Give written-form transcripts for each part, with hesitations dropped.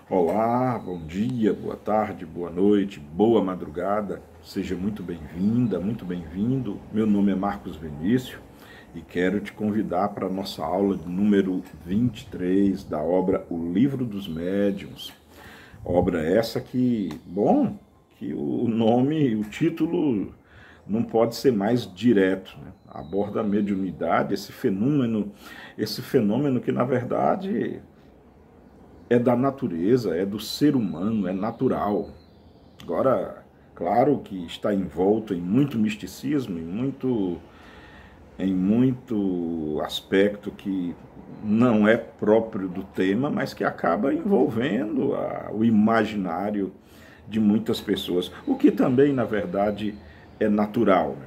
Olá, bom dia, boa tarde, boa noite, boa madrugada. Seja muito bem-vinda, muito bem-vindo. Meu nome é Marcos Vinícius e quero te convidar para a nossa aula número 23 da obra O Livro dos Médiuns. Obra essa que o nome, o título não pode ser mais direto, né? Aborda a mediunidade, esse fenômeno que na verdade é da natureza, é do ser humano, é natural. Agora, claro que está envolto em muito misticismo, em muito aspecto que não é próprio do tema, mas que acaba envolvendo o imaginário de muitas pessoas, o que também, na verdade, é natural.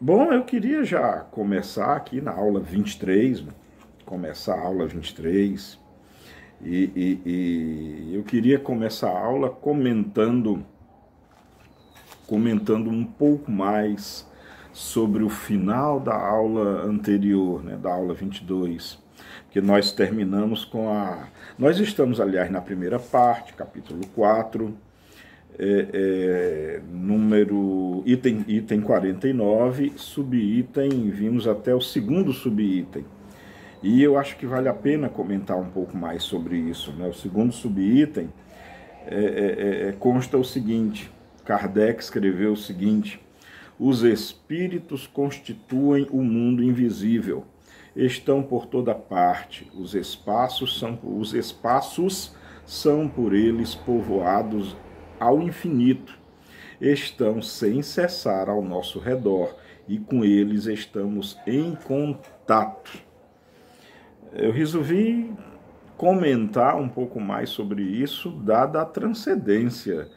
Bom, eu queria já começar aqui na aula 23, começar a aula 23. E eu queria começar a aula comentando um pouco mais sobre o final da aula anterior, né, da aula 22, porque nós terminamos com a... Nós estamos, aliás, na primeira parte, capítulo 4, item 49, subitem, vimos até o segundo subitem. E eu acho que vale a pena comentar um pouco mais sobre isso, né? O segundo subitem consta o seguinte: Kardec escreveu o seguinte: os espíritos constituem o mundo invisível, estão por toda parte, os espaços são por eles povoados ao infinito, estão sem cessar ao nosso redor e com eles estamos em contato. Eu resolvi comentar um pouco mais sobre isso, dada a transcendência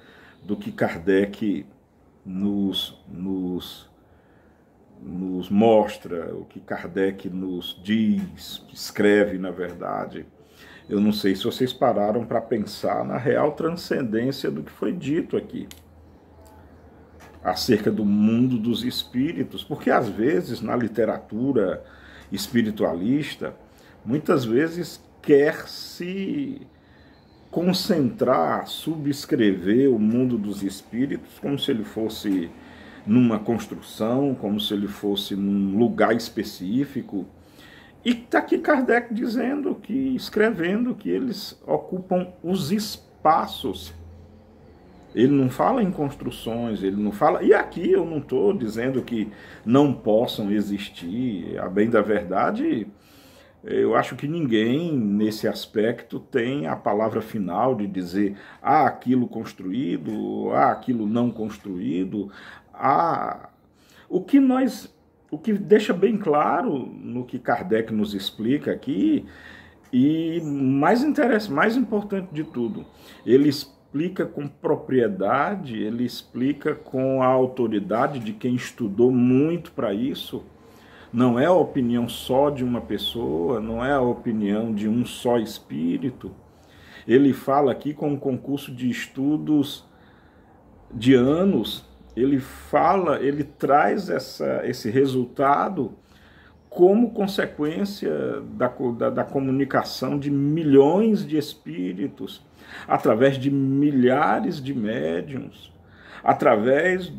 do que Kardec nos mostra, o que Kardec nos diz, escreve, na verdade. Eu não sei se vocês pararam para pensar na real transcendência do que foi dito aqui, acerca do mundo dos espíritos, porque às vezes na literatura espiritualista, muitas vezes quer se concentrar, subscrever o mundo dos espíritos como se ele fosse numa construção, como se ele fosse num lugar específico. E está aqui Kardec dizendo escrevendo que eles ocupam os espaços. Ele não fala em construções, ele não fala... E aqui eu não estou dizendo que não possam existir, a bem da verdade... Eu acho que ninguém, nesse aspecto, tem a palavra final de dizer aquilo construído, aquilo não construído. O que deixa bem claro no que Kardec nos explica aqui, e mais importante de tudo, ele explica com propriedade, ele explica com a autoridade de quem estudou muito para isso. Não é a opinião só de uma pessoa, não é a opinião de um só espírito. Ele fala aqui com um concurso de estudos de anos, ele traz esse resultado como consequência da comunicação de milhões de espíritos, através de milhares de médiuns, através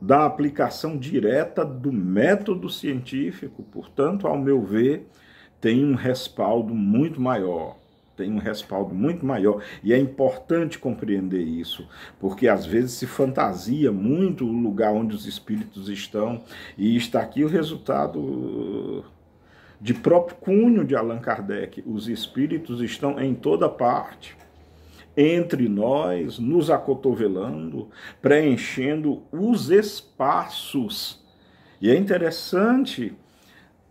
da aplicação direta do método científico. Portanto, ao meu ver, tem um respaldo muito maior. E é importante compreender isso, porque às vezes se fantasia muito o lugar onde os espíritos estão, e está aqui o resultado de próprio cunho de Allan Kardec. Os espíritos estão em toda parte, entre nós, nos acotovelando, preenchendo os espaços. E é interessante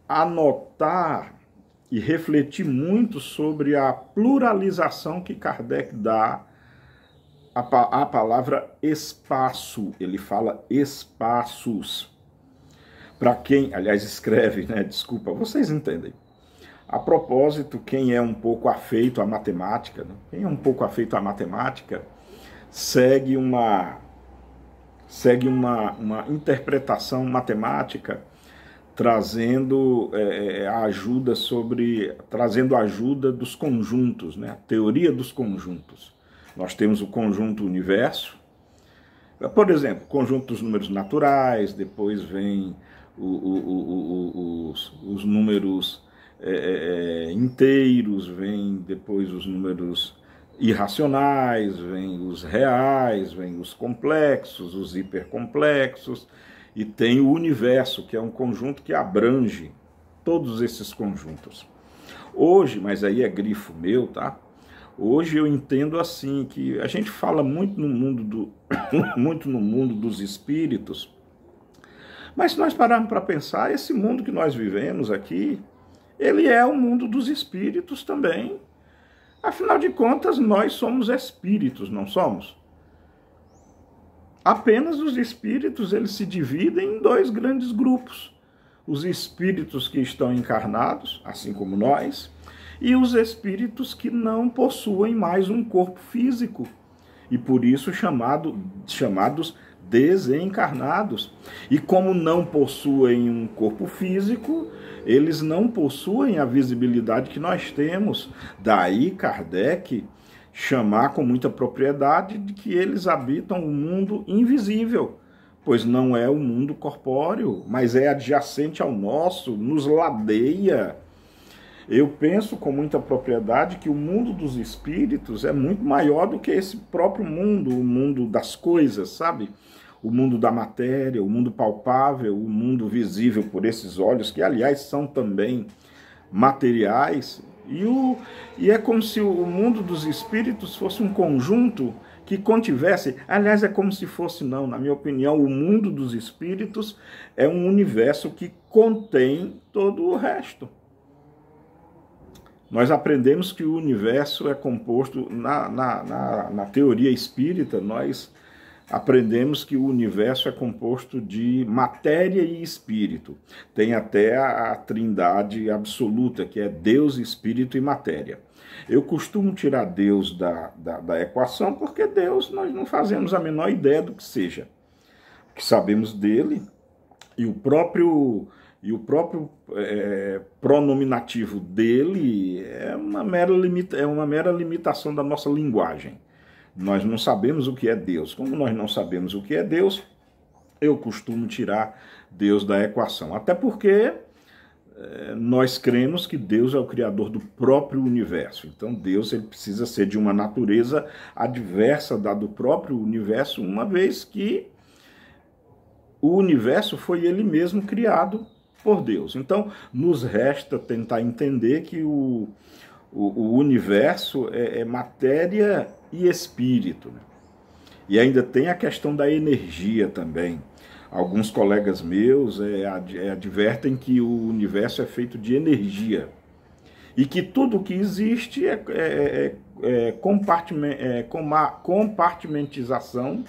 anotar e refletir muito sobre a pluralização que Kardec dá à palavra espaço. Ele fala espaços. Para quem, aliás, escreve, né? Desculpa, vocês entendem. A propósito, quem é um pouco afeito à matemática, né? Segue uma interpretação matemática trazendo ajuda dos conjuntos, né? A teoria dos conjuntos. Nós temos o conjunto universo, por exemplo, conjunto dos números naturais, depois vem os números inteiros, vem depois os números irracionais, vem os reais, vem os complexos, os hipercomplexos, e tem o universo, que é um conjunto que abrange todos esses conjuntos. Hoje, mas aí é grifo meu, tá? Hoje eu entendo assim, que a gente fala muito no mundo muito no mundo dos espíritos, mas se nós pararmos para pensar, esse mundo que nós vivemos aqui, ele é o mundo dos espíritos também. Afinal de contas, nós somos espíritos, não somos? Apenas os espíritos, eles se dividem em dois grandes grupos. Os espíritos que estão encarnados, assim como nós, e os espíritos que não possuem mais um corpo físico, e por isso chamados desencarnados. E como não possuem um corpo físico, eles não possuem a visibilidade que nós temos. Daí Kardec chamar com muita propriedade de que eles habitam o mundo invisível, pois não é o mundo corpóreo, mas é adjacente ao nosso, nos ladeia. Eu penso com muita propriedade que o mundo dos espíritos é muito maior do que esse próprio mundo, o mundo das coisas, sabe? O mundo da matéria, o mundo palpável, o mundo visível por esses olhos, que aliás são também materiais. E é como se o mundo dos espíritos fosse um conjunto que contivesse, aliás, é como se fosse, não, na minha opinião, o mundo dos espíritos é um universo que contém todo o resto. Nós aprendemos que o universo é composto, na teoria espírita, nós aprendemos que o universo é composto de matéria e espírito. Tem até a trindade absoluta, que é Deus, Espírito e Matéria. Eu costumo tirar Deus da equação, porque Deus nós não fazemos a menor ideia do que seja. O que sabemos dele, e o próprio pronominativo dele é uma mera limitação da nossa linguagem. Nós não sabemos o que é Deus. Como nós não sabemos o que é Deus, eu costumo tirar Deus da equação. Até porque nós cremos que Deus é o criador do próprio universo. Então Deus ele precisa ser de uma natureza adversa da do próprio universo, uma vez que o universo foi ele mesmo criado por Deus. Então nos resta tentar entender que o universo é matéria e espírito, né? E ainda tem a questão da energia também. Alguns colegas meus advertem que o universo é feito de energia e que tudo que existe compartimentização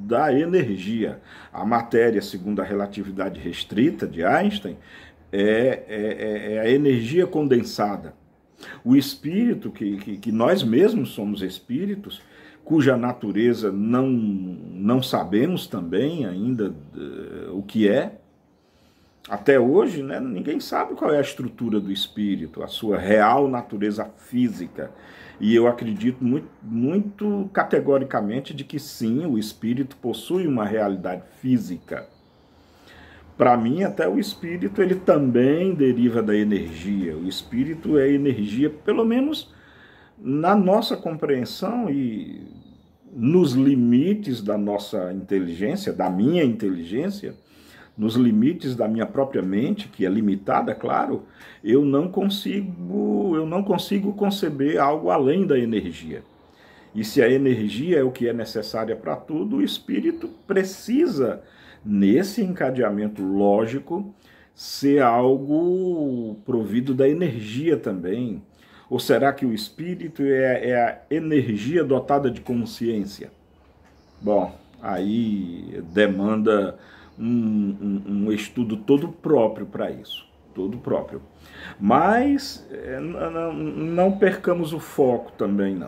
da energia. A matéria, segundo a relatividade restrita de Einstein, é a energia condensada. O espírito, que nós mesmos somos espíritos, cuja natureza não sabemos também ainda o que é. Até hoje, né, ninguém sabe qual é a estrutura do espírito, a sua real natureza física. E eu acredito muito categoricamente de que sim, o espírito possui uma realidade física. Para mim, até o espírito ele também deriva da energia. O espírito é energia, pelo menos na nossa compreensão e nos limites da nossa inteligência, da minha inteligência, nos limites da minha própria mente, que é limitada, claro, eu não consigo conceber algo além da energia. E se a energia é o que é necessária para tudo, o espírito precisa, nesse encadeamento lógico, ser algo provido da energia também. Ou será que o espírito é a energia dotada de consciência? Bom, aí demanda um estudo todo próprio para isso, todo próprio. Mas não percamos o foco também,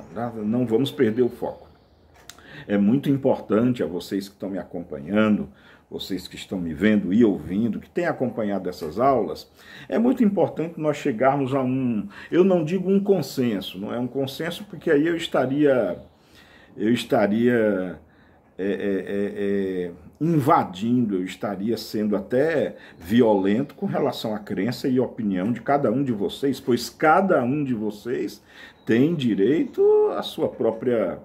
não vamos perder o foco. é muito importante a vocês que estão me acompanhando, vocês que estão me vendo e ouvindo, que têm acompanhado essas aulas, é muito importante nós chegarmos a eu não digo um consenso, não é um consenso porque aí eu estaria invadindo, eu estaria sendo até violento com relação à crença e opinião de cada um de vocês, pois cada um de vocês tem direito à sua própria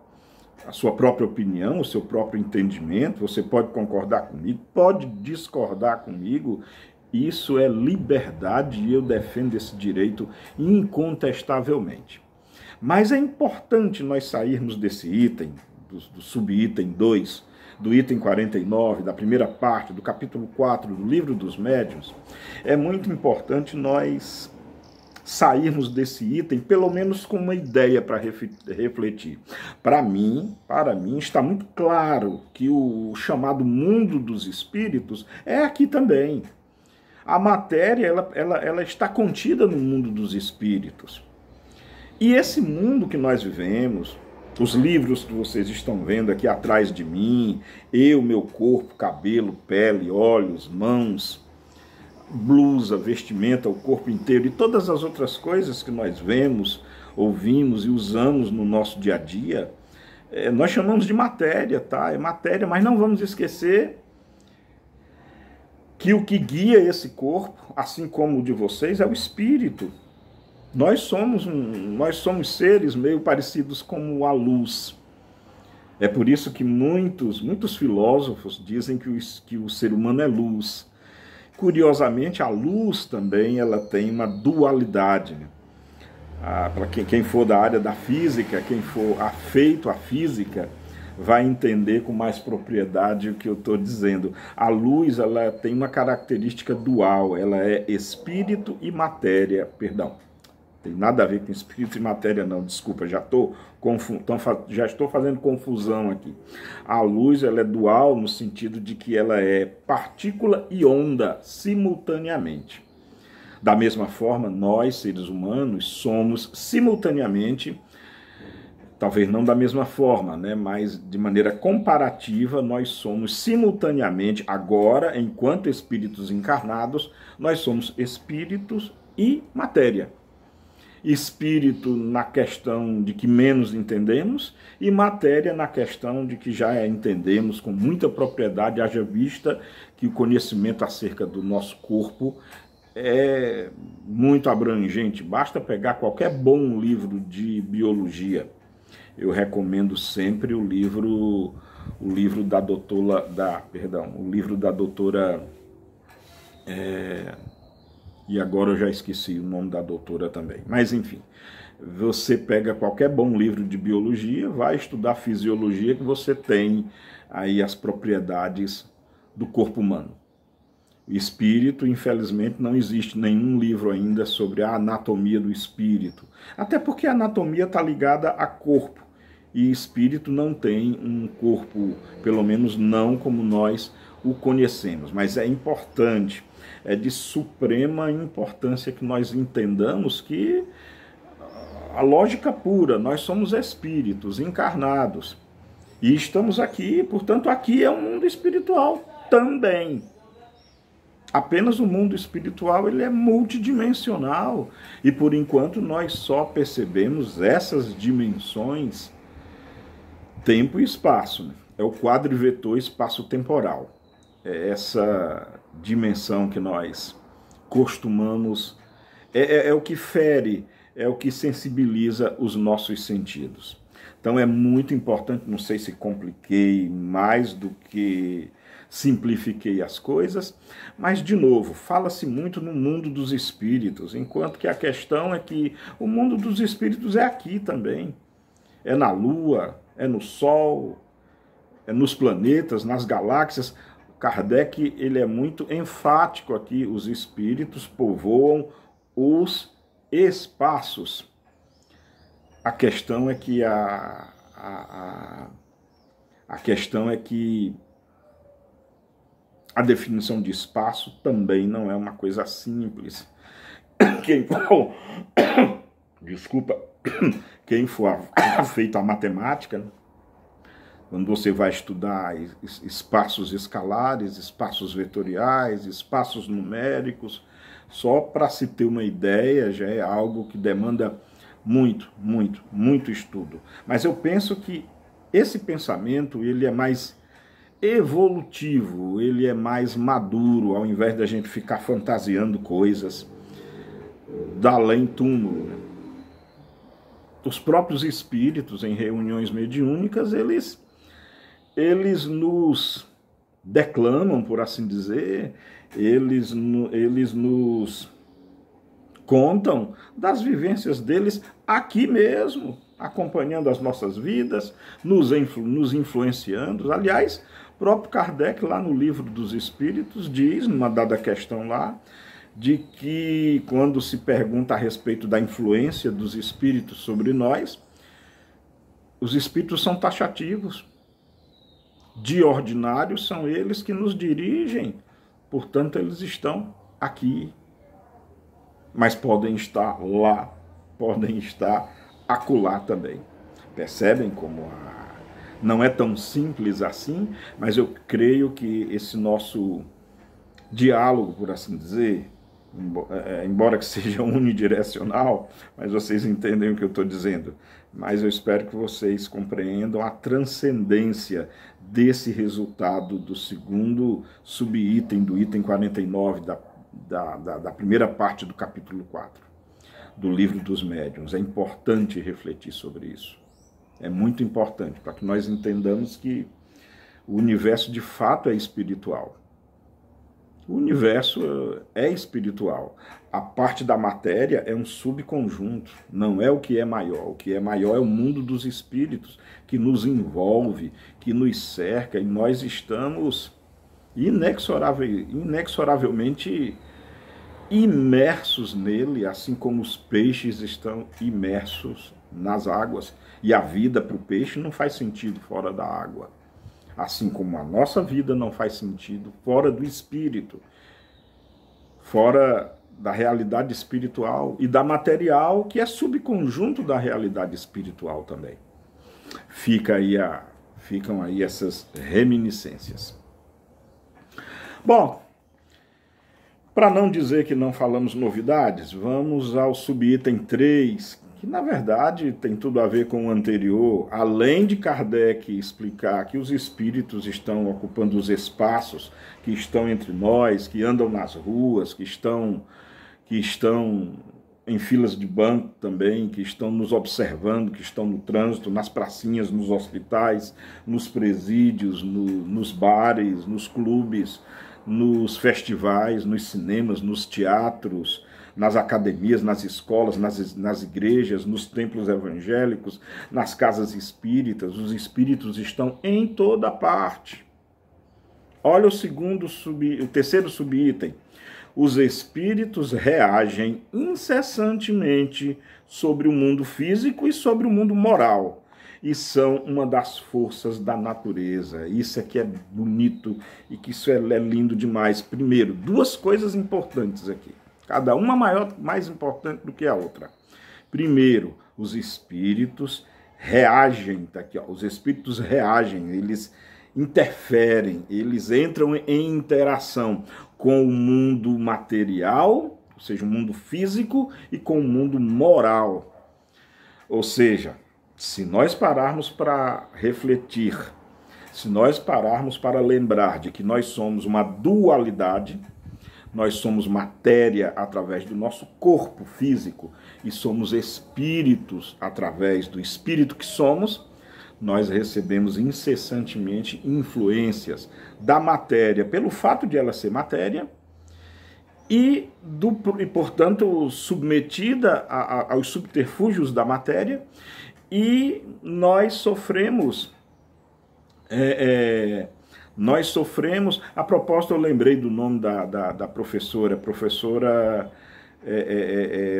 opinião, o seu próprio entendimento. Você pode concordar comigo, pode discordar comigo, isso é liberdade e eu defendo esse direito incontestavelmente. Mas é importante nós sairmos desse item, do subitem 2, do item 49, da primeira parte, do capítulo 4 do Livro dos Médiuns. É muito importante nós sairmos desse item, pelo menos com uma ideia para refletir. Para mim, está muito claro que o chamado mundo dos espíritos é aqui também. A matéria, ela está contida no mundo dos espíritos. E esse mundo que nós vivemos, os livros que vocês estão vendo aqui atrás de mim, eu, meu corpo, cabelo, pele, olhos, mãos, blusa, vestimenta, o corpo inteiro e todas as outras coisas que nós vemos, ouvimos e usamos no nosso dia a dia, nós chamamos de matéria, tá? É matéria, mas não vamos esquecer que o que guia esse corpo, assim como o de vocês, é o espírito. Nós somos seres meio parecidos com a luz. É por isso que muitos filósofos dizem que o ser humano é luz. Curiosamente, a luz também ela tem uma dualidade. Para quem for da área da física, quem for afeito à física, vai entender com mais propriedade o que eu estou dizendo. A luz ela tem uma característica dual, ela é espírito e matéria, perdão. Tem nada a ver com espírito e matéria, não, desculpa, já estou fazendo confusão aqui. A luz ela é dual no sentido de que ela é partícula e onda simultaneamente. Da mesma forma, nós, seres humanos, somos simultaneamente, talvez não da mesma forma, né, mas de maneira comparativa, nós somos simultaneamente, agora, enquanto espíritos encarnados, nós somos espíritos e matéria. Espírito na questão de que menos entendemos e matéria na questão de que já entendemos com muita propriedade, haja vista que o conhecimento acerca do nosso corpo é muito abrangente. Basta pegar qualquer bom livro de biologia. Eu recomendo sempre o livro da doutora, e agora eu já esqueci o nome da doutora também. Mas, enfim, você pega qualquer bom livro de biologia, vai estudar fisiologia, que você tem aí as propriedades do corpo humano. O espírito, infelizmente, não existe nenhum livro ainda sobre a anatomia do espírito. Até porque a anatomia está ligada a corpo. E espírito não tem um corpo, pelo menos não como nós o conhecemos. Mas é importante. É de suprema importância que nós entendamos que a lógica pura, nós somos espíritos encarnados e estamos aqui, portanto aqui é um mundo espiritual também. Apenas o mundo espiritual ele é multidimensional e por enquanto nós só percebemos essas dimensões tempo e espaço, né? É o quadrivetor espaço-temporal. É essa dimensão que nós costumamos, é o que fere, é o que sensibiliza os nossos sentidos. Então é muito importante, não sei se compliquei mais do que simplifiquei as coisas, mas de novo, fala-se muito no mundo dos espíritos, enquanto que a questão é que o mundo dos espíritos é aqui também. É na Lua, é no Sol, é nos planetas, nas galáxias. Kardec ele é muito enfático aqui, os espíritos povoam os espaços. A questão é que a definição de espaço também não é uma coisa simples. Quem for feito a matemática quando você vai estudar espaços escalares, espaços vetoriais, espaços numéricos, só para se ter uma ideia, já é algo que demanda muito estudo. Mas eu penso que esse pensamento, ele é mais evolutivo, ele é mais maduro, ao invés da gente ficar fantasiando coisas da além túmulo, né? Os próprios espíritos, em reuniões mediúnicas, eles nos declamam, por assim dizer, eles nos contam das vivências deles aqui mesmo, acompanhando as nossas vidas, nos influenciando. Aliás, o próprio Kardec, lá no Livro dos Espíritos, diz, numa dada questão lá, de que quando se pergunta a respeito da influência dos espíritos sobre nós, os espíritos são taxativos. De ordinário são eles que nos dirigem, portanto eles estão aqui. Mas podem estar lá, podem estar acolá também. Percebem como não é tão simples assim, mas eu creio que esse nosso diálogo, por assim dizer, embora que seja unidirecional, mas vocês entendem o que eu estou dizendo. Mas eu espero que vocês compreendam a transcendência desse resultado do segundo subitem, do item 49 da primeira parte do capítulo 4 do Livro dos Médiuns. É importante refletir sobre isso. É muito importante para que nós entendamos que o universo de fato é espiritual. O universo é espiritual. A parte da matéria é um subconjunto, não é o que é maior. O que é maior é o mundo dos espíritos, que nos envolve, que nos cerca, e nós estamos inexoravelmente imersos nele, assim como os peixes estão imersos nas águas. E a vida para o peixe não faz sentido fora da água. Assim como a nossa vida não faz sentido fora do espírito, fora da realidade espiritual e da material, que é subconjunto da realidade espiritual também. Ficam aí essas reminiscências. Bom, para não dizer que não falamos novidades, vamos ao subitem 3, que na verdade tem tudo a ver com o anterior. Além de Kardec explicar que os espíritos estão ocupando os espaços que estão entre nós, que andam nas ruas, que estão em filas de banco também, que estão nos observando, que estão no trânsito, nas pracinhas, nos hospitais, nos presídios, nos bares, nos clubes, nos festivais, nos cinemas, nos teatros, nas academias, nas escolas, nas igrejas, nos templos evangélicos, nas casas espíritas. Os espíritos estão em toda parte. Olha o terceiro subitem. Os espíritos reagem incessantemente sobre o mundo físico e sobre o mundo moral, e são uma das forças da natureza. Isso aqui é bonito e que isso é lindo demais. Primeiro, duas coisas importantes aqui. Cada uma mais importante do que a outra. Primeiro, os espíritos reagem, tá aqui, ó, os espíritos reagem, eles interferem, eles entram em interação com o mundo material, ou seja, o mundo físico, e com o mundo moral. Ou seja, se nós pararmos para refletir, se nós pararmos para lembrar de que nós somos uma dualidade, nós somos matéria através do nosso corpo físico e somos espíritos através do espírito que somos, nós recebemos incessantemente influências da matéria pelo fato de ela ser matéria e portanto, submetida aos subterfúgios da matéria, e nós sofremos... Nós sofremos. A propósito, eu lembrei do nome da professora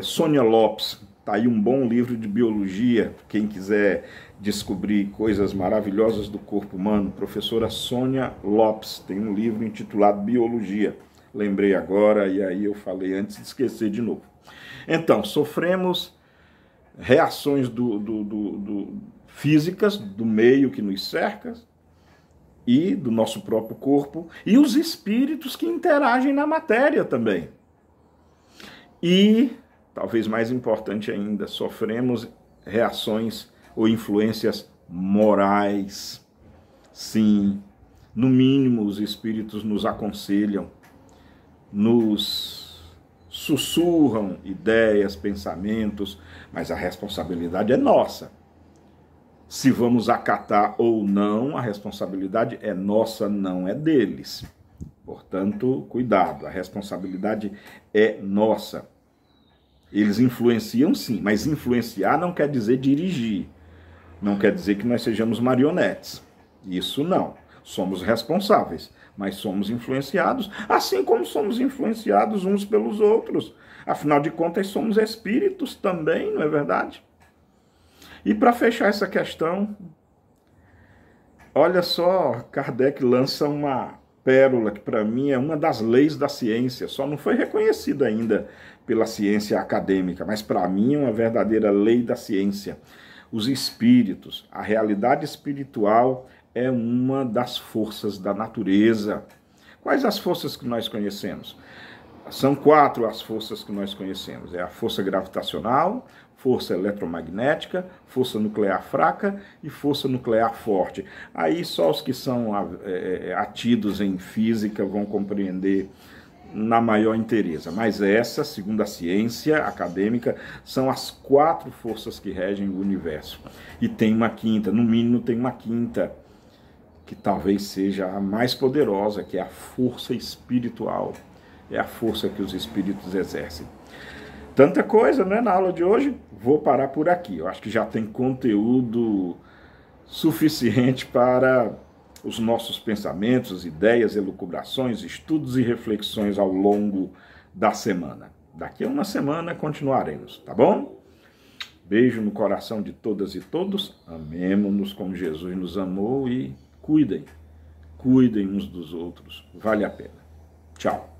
Sônia Lopes. Está aí um bom livro de biologia, quem quiser descobrir coisas maravilhosas do corpo humano. Professora Sônia Lopes tem um livro intitulado Biologia. Lembrei agora, e aí eu falei antes de esquecer de novo. Então, sofremos reações físicas do meio que nos cerca e do nosso próprio corpo, e os espíritos que interagem na matéria também. E, talvez mais importante ainda, sofremos reações ou influências morais. Sim, no mínimo os espíritos nos aconselham, nos sussurram ideias, pensamentos, mas a responsabilidade é nossa. Se vamos acatar ou não, a responsabilidade é nossa, não é deles. Portanto, cuidado, a responsabilidade é nossa. Eles influenciam sim, mas influenciar não quer dizer dirigir. Não quer dizer que nós sejamos marionetes. Isso não. Somos responsáveis, mas somos influenciados, assim como somos influenciados uns pelos outros. Afinal de contas, somos espíritos também, não é verdade? E para fechar essa questão, olha só, Kardec lança uma pérola que para mim é uma das leis da ciência, só não foi reconhecida ainda pela ciência acadêmica, mas para mim é uma verdadeira lei da ciência. Os espíritos, a realidade espiritual é uma das forças da natureza. Quais as forças que nós conhecemos? São 4 as forças que nós conhecemos. É a força gravitacional, força eletromagnética, força nuclear fraca e força nuclear forte. Aí só os que são atidos em física vão compreender na maior inteireza. Mas essa, segundo a ciência acadêmica, são as 4 forças que regem o universo. E tem uma quinta, no mínimo tem uma quinta, que talvez seja a mais poderosa, que é a força espiritual. É a força que os espíritos exercem. Tanta coisa, né, na aula de hoje. Vou parar por aqui. Eu acho que já tem conteúdo suficiente para os nossos pensamentos, ideias, elucubrações, estudos e reflexões ao longo da semana. Daqui a uma semana continuaremos, tá bom? Beijo no coração de todas e todos. Amemo-nos como Jesus nos amou e cuidem uns dos outros. Vale a pena. Tchau.